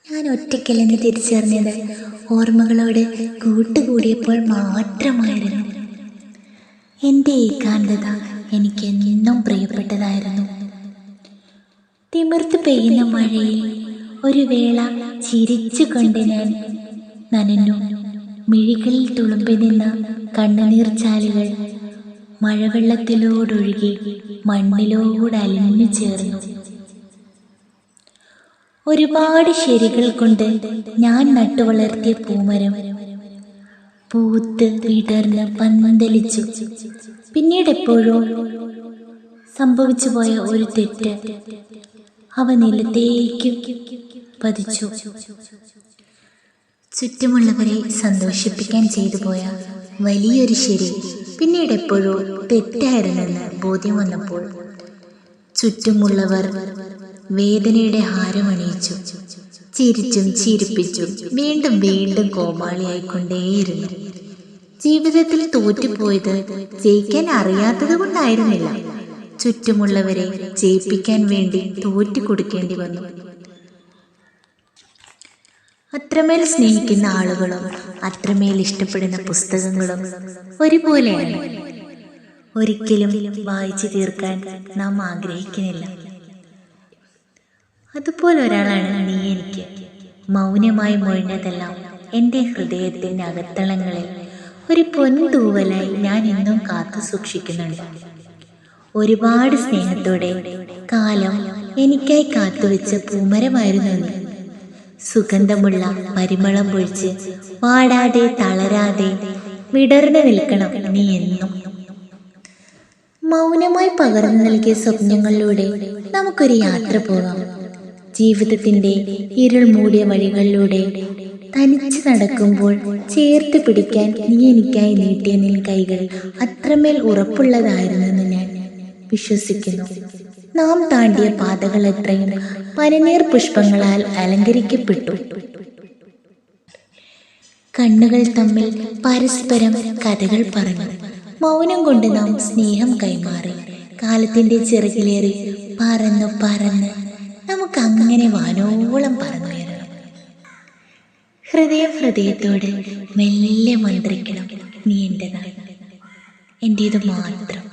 ഞാൻ ഒറ്റയ്ക്കല്ലെന്ന് തിരിച്ചറിഞ്ഞത് ഓർമ്മകളോട് കൂട്ടുകൂടിയപ്പോൾ മാത്രമായിരുന്നു. എൻ്റെ ഏകാന്തത എനിക്ക് എന്നും പ്രിയപ്പെട്ടതായിരുന്നു. തിമിർത്ത് പെയ്യുന്ന മഴയിൽ ഒരു വേള ചിരിച്ചുകൊണ്ട് ഞാൻ നനഞ്ഞു. മിഴികളിൽ തുളുമ്പി നിന്ന കണ്ണുനീർ ചാലുകൾ മഴവെള്ളത്തിലോടൊഴുകി മണ്ണിലോട് അലിഞ്ഞു ചേർന്നു. ഒരുപാട് ശരികൾ കൊണ്ട് ഞാൻ നട്ടുവളർത്തിയ പൂമരം പൂത്ത് വിടർന്ന് പന്തലിച്ചു. പിന്നീട് എപ്പോഴോ സംഭവിച്ചു പോയ ഒരു തെറ്റ് അവ നിലത്തേക്ക് പതിച്ചു. ചുറ്റുമുള്ളവരെ സന്തോഷിപ്പിക്കാൻ ചെയ്തു പോയ വലിയൊരു ശരി പിന്നീട് എപ്പോഴോ തെറ്റായിരുന്നെന്ന് ബോധ്യം വന്നപ്പോൾ ചുറ്റുമുള്ളവർ വേദനയുടെ ഹാരമണിയിച്ചു. ചിരിച്ചും ചിരിപ്പിച്ചും വീണ്ടും വീണ്ടും കോമാളിയായിക്കൊണ്ടേയിരുന്നു. ജീവിതത്തിൽ തോറ്റുപോയത് ജയിക്കാൻ അറിയാത്തത് കൊണ്ടായിരുന്നില്ല, ചുറ്റുമുള്ളവരെ ജയിപ്പിക്കാൻ വേണ്ടി തോറ്റു കൊടുക്കേണ്ടി വന്നു. അത്രമേൽ സ്നേഹിക്കുന്ന ആളുകളും അത്രമേൽ ഇഷ്ടപ്പെടുന്ന പുസ്തകങ്ങളും ഒരുപോലെയാണ്. ഒരിക്കലും വായിച്ചു തീർക്കാൻ നാം ആഗ്രഹിക്കുന്നില്ല. അതുപോലെ ഒരാളാണ് നീ എനിക്ക്. മൗനമായി മൊഴിഞ്ഞതെല്ലാം എൻ്റെ ഹൃദയത്തിൻ്റെ അകത്തളങ്ങളിൽ ഒരു പൊൻതൂവലായി ഞാൻ ഇന്നും കാത്തു സൂക്ഷിക്കുന്നുണ്ട്. ഒരുപാട് സ്നേഹത്തോടെ കാലം എനിക്കായി കാത്തുവെച്ച പൂമരമായിരുന്നു നീ. സുഗന്ധമുള്ള പരിമളം പൊഴിച്ച് വാടാതെ തളരാതെ വിടർന്നു നിൽക്കണം നീ എന്നും. മൗനമായി പകർന്നു നൽകിയ സ്വപ്നങ്ങളിലൂടെ നമുക്കൊരു യാത്ര പോകാം. ജീവിതത്തിൻ്റെ ഇരുൾ മൂടിയ വഴികളിലൂടെ തനിച്ച് നടക്കുമ്പോൾ ചേർത്ത് പിടിക്കാൻ നീ എനിക്കായി നീട്ടിയ നിൻ കൈകൾ അത്രമേൽ ഉറപ്പുള്ളതായിരുന്നെന്ന് ഞാൻ വിശ്വസിക്കുന്നു. നാം താണ്ടിയ പാതകൾ എത്രയും പനിനീർ പുഷ്പങ്ങളാൽ അലങ്കരിക്കപ്പെട്ടു. കണ്ണുകൾ തമ്മിൽ പരസ്പരം കഥകൾ പറഞ്ഞു. മൗനം കൊണ്ട് നാം സ്നേഹം കൈമാറി. കാലത്തിൻ്റെ ചിറകിലേറി പറന്നു പറന്ന് നമുക്ക് അങ്ങനെ വാനോളം പറന്നുയരണം. ഹൃദയത്തോട് മെല്ലെ മന്ത്രിക്കണം, നീ എൻ്റെതാണ്, എൻ്റേത് മാത്രം.